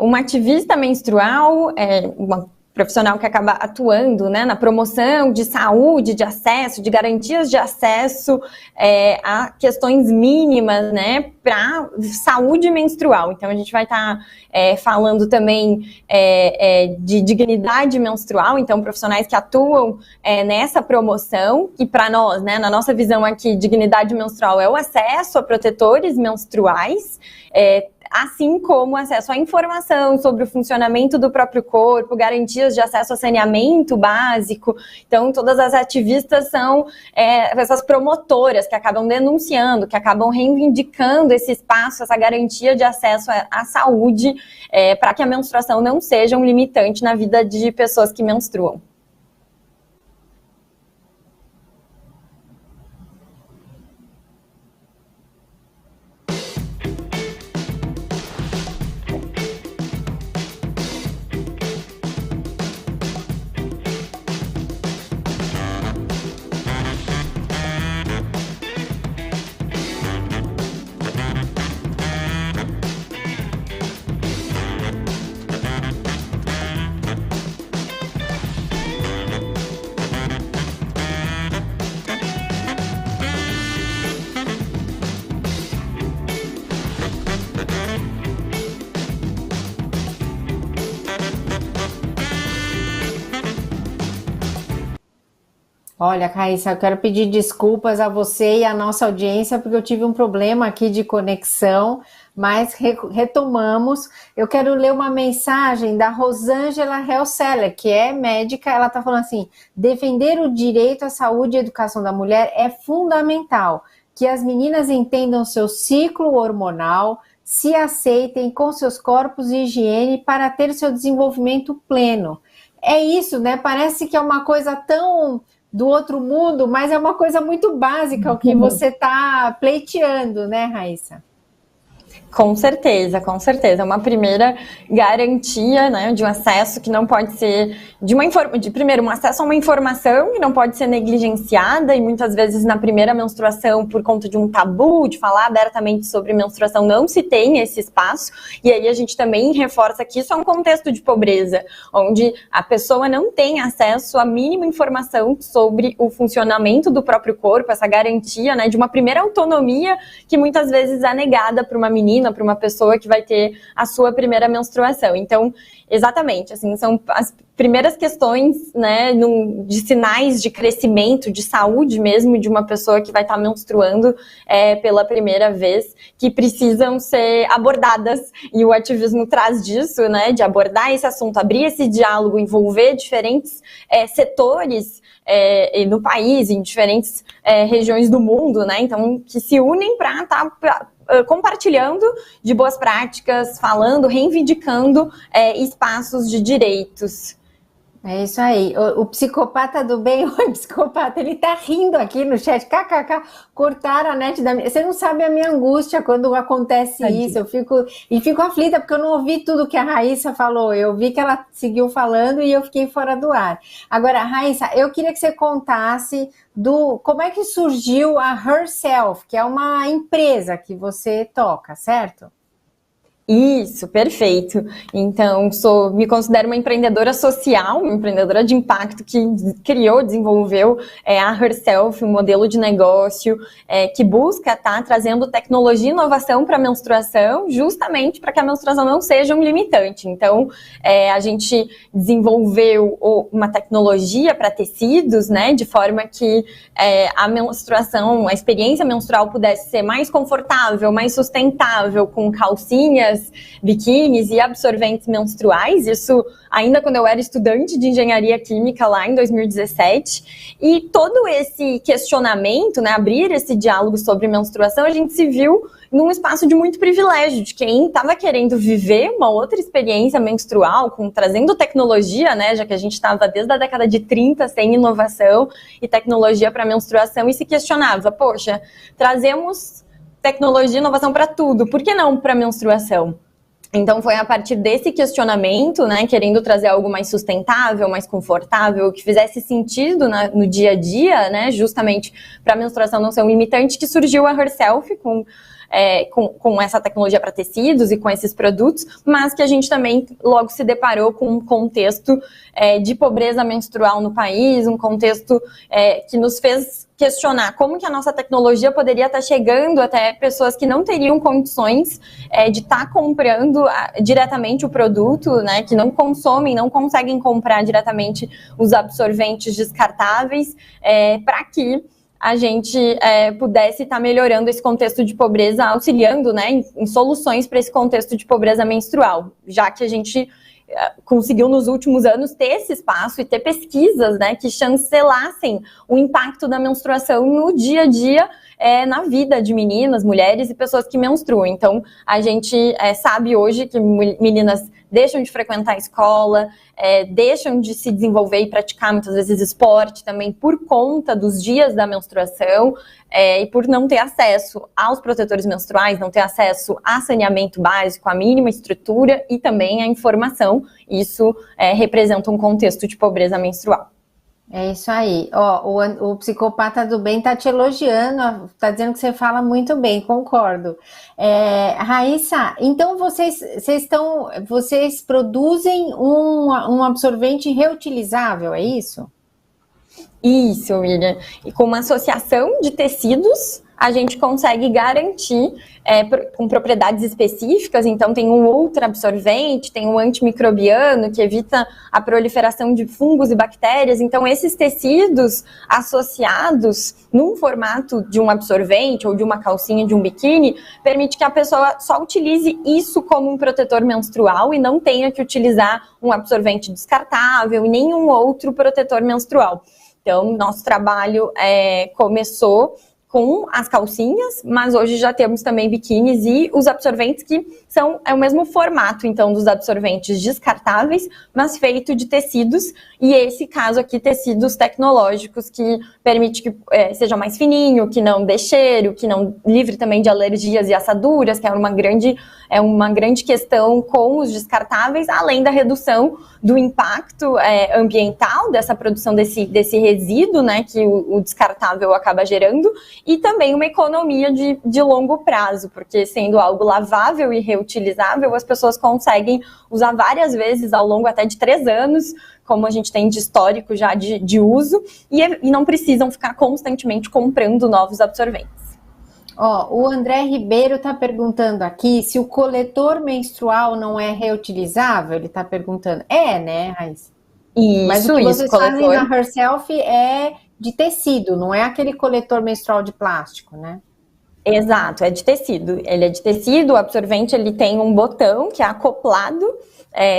uma ativista menstrual, uma profissional que acaba atuando, né, na promoção de saúde, de acesso, de garantias de acesso a questões mínimas, né, para saúde menstrual. Então, a gente vai estar falando também de dignidade menstrual, então, profissionais que atuam nessa promoção, e para nós, né, na nossa visão aqui, dignidade menstrual é o acesso a protetores menstruais, assim como acesso à informação sobre o funcionamento do próprio corpo, garantias de acesso a saneamento básico. Então, todas as ativistas são essas promotoras que acabam denunciando, que acabam reivindicando esse espaço, essa garantia de acesso à saúde, para que a menstruação não seja um limitante na vida de pessoas que menstruam. Olha, Raíssa, eu quero pedir desculpas a você e à nossa audiência, porque eu tive um problema aqui de conexão, mas retomamos. Eu quero ler uma mensagem da Rosângela Helseller, que é médica. Ela está falando assim: defender o direito à saúde e educação da mulher é fundamental, que as meninas entendam seu ciclo hormonal, se aceitem com seus corpos e higiene para ter seu desenvolvimento pleno. É isso, né? Parece que é uma coisa tão do outro mundo, mas é uma coisa muito básica o que você está pleiteando, né, Raíssa? Com certeza, com certeza. É uma primeira garantia, né, de um acesso que não pode ser primeiro, um acesso a uma informação que não pode ser negligenciada, e muitas vezes na primeira menstruação, por conta de um tabu, de falar abertamente sobre menstruação, não se tem esse espaço. E aí a gente também reforça que isso é um contexto de pobreza, onde a pessoa não tem acesso à mínima informação sobre o funcionamento do próprio corpo, essa garantia, né, de uma primeira autonomia que muitas vezes é negada para uma menina, para uma pessoa que vai ter a sua primeira menstruação. Então, exatamente, assim, são as primeiras questões, né, de sinais de crescimento, de saúde mesmo, de uma pessoa que vai estar menstruando pela primeira vez, que precisam ser abordadas, e o ativismo traz disso, né, de abordar esse assunto, abrir esse diálogo, envolver diferentes setores no país, em diferentes regiões do mundo, né, então, que se unem para estar compartilhando de boas práticas, falando, reivindicando espaços de direitos. É isso aí. O psicopata do bem, oi psicopata, ele tá rindo aqui no chat, kkk, cortaram a net da minha... Você não sabe a minha angústia quando acontece isso, eu fico aflita porque eu não ouvi tudo que a Raíssa falou, eu vi que ela seguiu falando e eu fiquei fora do ar. Agora, Raíssa, eu queria que você contasse como é que surgiu a Herself, que é uma empresa que você toca, certo? Isso, perfeito. Então, me considero uma empreendedora social, uma empreendedora de impacto que criou, desenvolveu a Herself, um modelo de negócio que busca estar trazendo tecnologia e inovação para a menstruação, justamente para que a menstruação não seja um limitante. Então, a gente desenvolveu uma tecnologia para tecidos, né, de forma que a menstruação, a experiência menstrual pudesse ser mais confortável, mais sustentável, com calcinhas, biquínis e absorventes menstruais, isso ainda quando eu era estudante de engenharia química lá em 2017, e todo esse questionamento, né, abrir esse diálogo sobre menstruação, a gente se viu num espaço de muito privilégio, de quem estava querendo viver uma outra experiência menstrual, trazendo tecnologia, né, já que a gente estava desde a década de 30 sem inovação e tecnologia para menstruação, e se questionava, poxa, trazemos tecnologia e inovação para tudo, por que não para menstruação? Então foi a partir desse questionamento, né, querendo trazer algo mais sustentável, mais confortável, que fizesse sentido no dia a dia, né, justamente para a menstruação não ser um limitante, que surgiu a Herself com com essa tecnologia para tecidos e com esses produtos, mas que a gente também logo se deparou com um contexto de pobreza menstrual no país, um contexto que nos fez questionar como que a nossa tecnologia poderia estar chegando até pessoas que não teriam condições de estar comprando diretamente o produto, né, que não consomem, não conseguem comprar diretamente os absorventes descartáveis, para que a gente pudesse estar melhorando esse contexto de pobreza, auxiliando, né, em soluções para esse contexto de pobreza menstrual, já que a gente conseguiu nos últimos anos ter esse espaço e ter pesquisas, né, que chancelassem o impacto da menstruação no dia a dia, na vida de meninas, mulheres e pessoas que menstruam. Então, a gente sabe hoje que meninas deixam de frequentar a escola, deixam de se desenvolver e praticar muitas vezes esporte também por conta dos dias da menstruação, e por não ter acesso aos protetores menstruais, não ter acesso a saneamento básico, a mínima estrutura e também a informação. Isso representa um contexto de pobreza menstrual. É isso aí. Ó, o psicopata do bem tá te elogiando, tá dizendo que você fala muito bem, concordo. Raíssa, então vocês produzem um absorvente reutilizável, é isso? Isso, William. E com uma associação de tecidos, a gente consegue garantir com propriedades específicas. Então, tem um ultra absorvente, tem um antimicrobiano que evita a proliferação de fungos e bactérias. Então, esses tecidos associados num formato de um absorvente ou de uma calcinha, de um biquíni, permite que a pessoa só utilize isso como um protetor menstrual e não tenha que utilizar um absorvente descartável e nenhum outro protetor menstrual. Então, nosso trabalho começou com as calcinhas, mas hoje já temos também biquínis e os absorventes que são o mesmo formato, então, dos absorventes descartáveis, mas feito de tecidos, e esse caso aqui, tecidos tecnológicos, que permite que seja mais fininho, que não dê cheiro, que não livre também de alergias e assaduras, que é uma grande questão com os descartáveis, além da redução do impacto ambiental dessa produção desse resíduo, né, que o descartável acaba gerando, e também uma economia de longo prazo, porque sendo algo lavável e reutilizável, as pessoas conseguem usar várias vezes ao longo até de 3 anos, como a gente tem de histórico já de uso, e não precisam ficar constantemente comprando novos absorventes. Ó, o André Ribeiro está perguntando aqui se o coletor menstrual não é reutilizável. Ele está perguntando. Né, Raíssa? Mas o que vocês fazem na Herself é de tecido, não é aquele coletor menstrual de plástico, né? Exato, é de tecido. Ele é de tecido, o absorvente ele tem um botão que é acoplado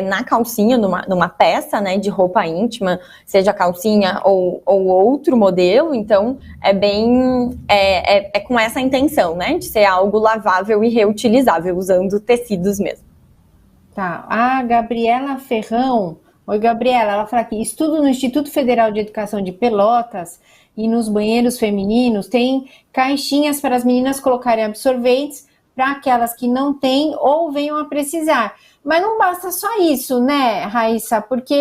na calcinha, numa peça, né, de roupa íntima, seja calcinha ou outro modelo. Então, é com essa intenção, né, de ser algo lavável e reutilizável, usando tecidos mesmo. Tá, a Gabriela Ferrão. Oi, Gabriela, ela fala aqui, estudo no Instituto Federal de Educação de Pelotas e nos banheiros femininos tem caixinhas para as meninas colocarem absorventes para aquelas que não têm ou venham a precisar. Mas não basta só isso, né, Raíssa? Porque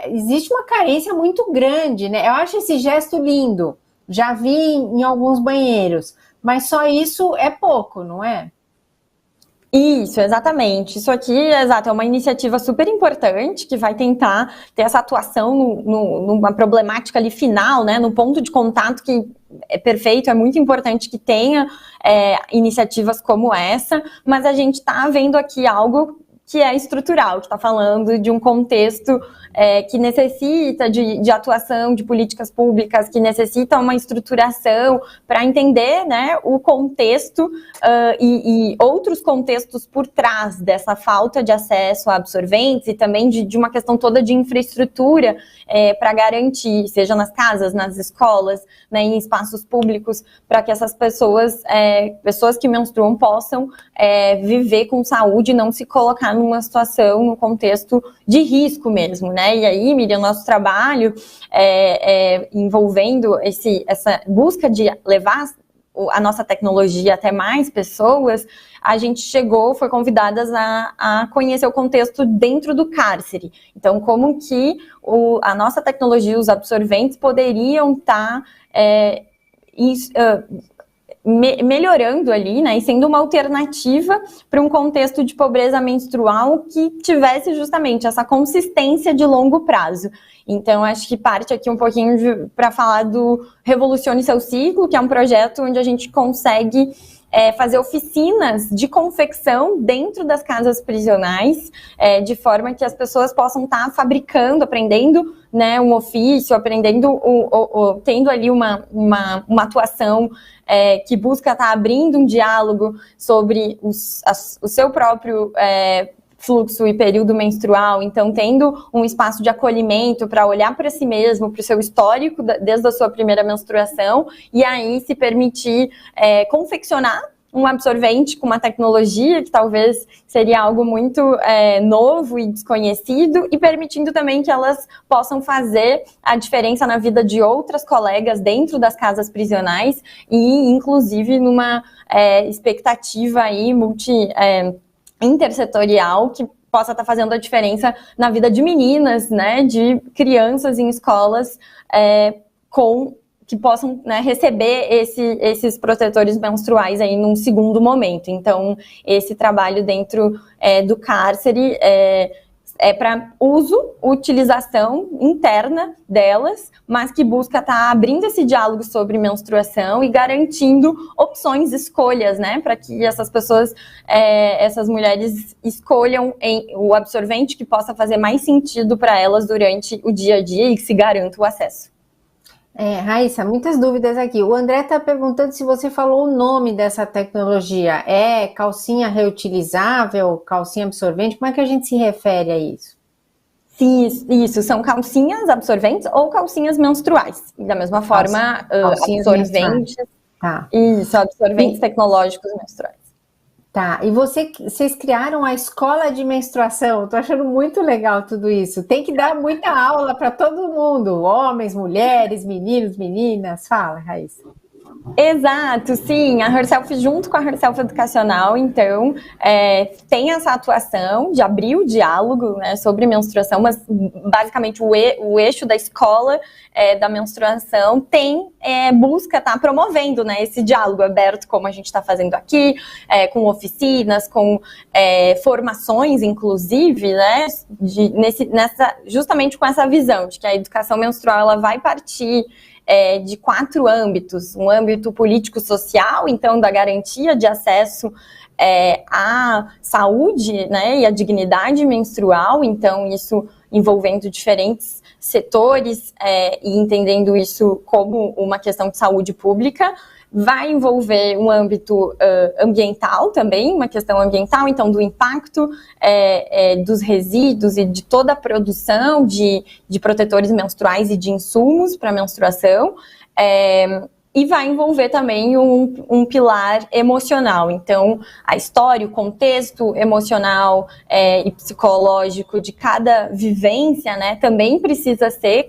existe uma carência muito grande, né? Eu acho esse gesto lindo, já vi em alguns banheiros, mas só isso é pouco, não é? Isso, exatamente. Isso aqui, exato, é uma iniciativa super importante que vai tentar ter essa atuação numa problemática ali final, né, no ponto de contato que é perfeito, é muito importante que tenha iniciativas como essa, mas a gente está vendo aqui algo que é estrutural, que está falando de um contexto que necessita de atuação de políticas públicas, que necessita uma estruturação para entender, né, o contexto e outros contextos por trás dessa falta de acesso a absorventes e também de uma questão toda de infraestrutura para garantir, seja nas casas, nas escolas, né, em espaços públicos, para que essas pessoas que menstruam possam viver com saúde e não se colocar numa situação, num contexto de risco mesmo, né? E aí, Miriam, nosso trabalho envolvendo essa busca de levar a nossa tecnologia até mais pessoas, a gente foi convidadas a conhecer o contexto dentro do cárcere. Então, como que a nossa tecnologia, os absorventes, poderiam estar melhorando ali, né, e sendo uma alternativa para um contexto de pobreza menstrual que tivesse justamente essa consistência de longo prazo. Então, acho que parte aqui um pouquinho para falar do Revolucione Seu Ciclo, que é um projeto onde a gente consegue fazer oficinas de confecção dentro das casas prisionais, de forma que as pessoas possam estar fabricando, aprendendo, né, um ofício, aprendendo, tendo ali uma atuação que busca estar abrindo um diálogo sobre o seu próprio fluxo e período menstrual, então tendo um espaço de acolhimento para olhar para si mesmo, para o seu histórico desde a sua primeira menstruação, e aí se permitir confeccionar um absorvente com uma tecnologia que talvez seria algo muito novo e desconhecido, e permitindo também que elas possam fazer a diferença na vida de outras colegas dentro das casas prisionais, e inclusive numa expectativa aí intersetorial que possa estar fazendo a diferença na vida de meninas, né, de crianças em escolas que possam, né, receber esses protetores menstruais aí num segundo momento. Então, esse trabalho dentro do cárcere para utilização interna delas, mas que busca estar abrindo esse diálogo sobre menstruação e garantindo opções, escolhas, né, para que essas pessoas, essas mulheres escolham o absorvente que possa fazer mais sentido para elas durante o dia a dia e que se garanta o acesso. Raíssa, muitas dúvidas aqui. O André está perguntando se você falou o nome dessa tecnologia. É calcinha reutilizável, calcinha absorvente? Como é que a gente se refere a isso? Isso, são calcinhas absorventes ou calcinhas menstruais. Da mesma forma, absorventes. Tá. Isso, absorventes tecnológicos menstruais. Tá, e vocês criaram a escola de menstruação, tô achando muito legal tudo isso. Tem que dar muita aula para todo mundo, homens, mulheres, meninos, meninas. Fala, Raíssa. Exato, sim, a Herself junto com a Herself Educacional, então, tem essa atuação de abrir o diálogo, né, sobre menstruação, mas basicamente o eixo da escola da menstruação busca estar promovendo, né, esse diálogo aberto, como a gente está fazendo aqui, com oficinas, com formações, inclusive, né, justamente com essa visão de que a educação menstrual ela vai partir de 4 âmbitos: um âmbito político-social, então da garantia de acesso à saúde, né, e à dignidade menstrual, então isso envolvendo diferentes setores e entendendo isso como uma questão de saúde pública. Vai envolver um âmbito ambiental também, uma questão ambiental, então do impacto dos resíduos e de toda a produção de protetores menstruais e de insumos para menstruação, e vai envolver também um pilar emocional. Então, a história, o contexto emocional e psicológico de cada vivência, né, também precisa ser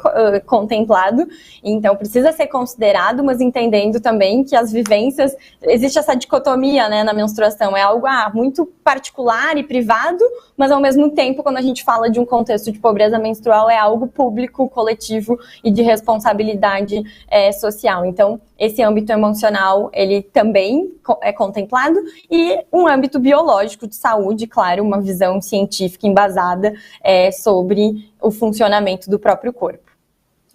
contemplado. Então, precisa ser considerado, mas entendendo também que as vivências... Existe essa dicotomia, né, na menstruação. É algo muito particular e privado, mas, ao mesmo tempo, quando a gente fala de um contexto de pobreza menstrual, é algo público, coletivo e de responsabilidade social. Então, esse âmbito emocional, ele também é contemplado, e um âmbito biológico de saúde, claro, uma visão científica embasada sobre o funcionamento do próprio corpo.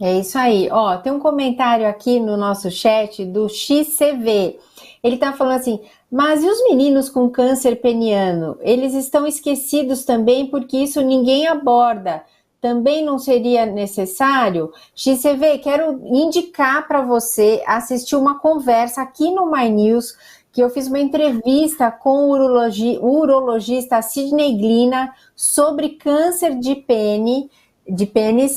É isso aí. Ó, tem um comentário aqui no nosso chat do XCV. Ele tá falando assim: mas e os meninos com câncer peniano? Eles estão esquecidos também porque isso ninguém aborda. Também não seria necessário? XCV, quero indicar para você assistir uma conversa aqui no My News, que eu fiz uma entrevista com o urologista Sidney Glina sobre câncer de pênis.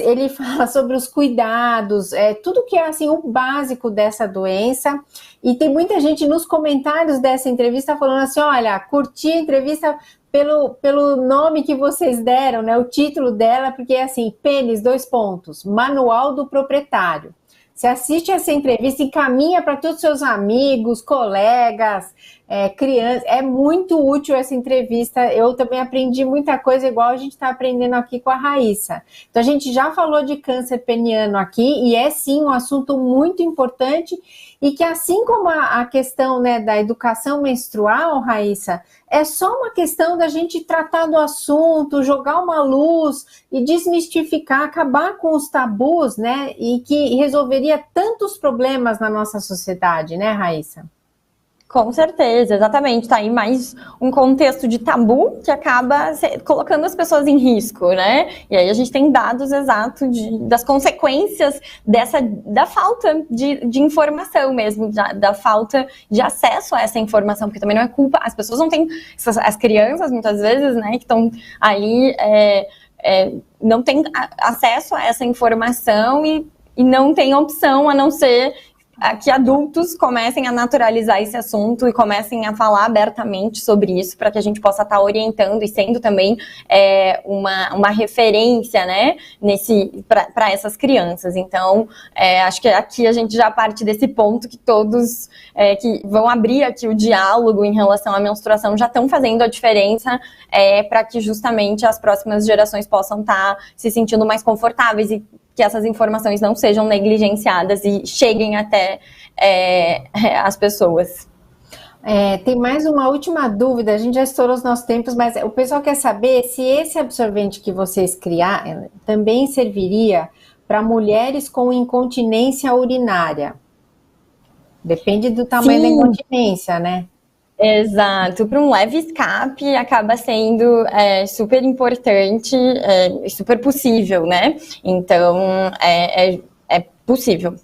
Ele fala sobre os cuidados, tudo que é assim o básico dessa doença. E tem muita gente nos comentários dessa entrevista falando assim: olha, curti a entrevista pelo nome que vocês deram, né, o título dela, porque é assim, pênis, : Manual do Proprietário. Você assiste essa entrevista, encaminha para todos os seus amigos, colegas, crianças. É muito útil essa entrevista. Eu também aprendi muita coisa, igual a gente está aprendendo aqui com a Raíssa. Então, a gente já falou de câncer peniano aqui, e é sim um assunto muito importante e que assim como a questão, né, da educação menstrual, Raíssa, é só uma questão da gente tratar do assunto, jogar uma luz e desmistificar, acabar com os tabus, né, e que resolveria tantos problemas na nossa sociedade, né, Raíssa? Com certeza, exatamente. Tá aí mais um contexto de tabu que acaba colocando as pessoas em risco, né? E aí a gente tem dados exatos das consequências da falta de informação mesmo, da falta de acesso a essa informação, porque também não é culpa, as pessoas não têm, as crianças muitas vezes, né, que estão aí, não têm acesso a essa informação e não tem opção a não ser que adultos comecem a naturalizar esse assunto e comecem a falar abertamente sobre isso, para que a gente possa estar orientando e sendo também uma referência, né, para essas crianças. Então, acho que aqui a gente já parte desse ponto que todos que vão abrir aqui o diálogo em relação à menstruação já estão fazendo a diferença, para que justamente as próximas gerações possam estar se sentindo mais confortáveis e que essas informações não sejam negligenciadas e cheguem até as pessoas. Tem mais uma última dúvida, a gente já estourou os nossos tempos, mas o pessoal quer saber se esse absorvente que vocês criaram também serviria para mulheres com incontinência urinária. Depende do tamanho da incontinência, né? Exato, para um leve escape acaba sendo super importante, super possível, né? Então, é possível.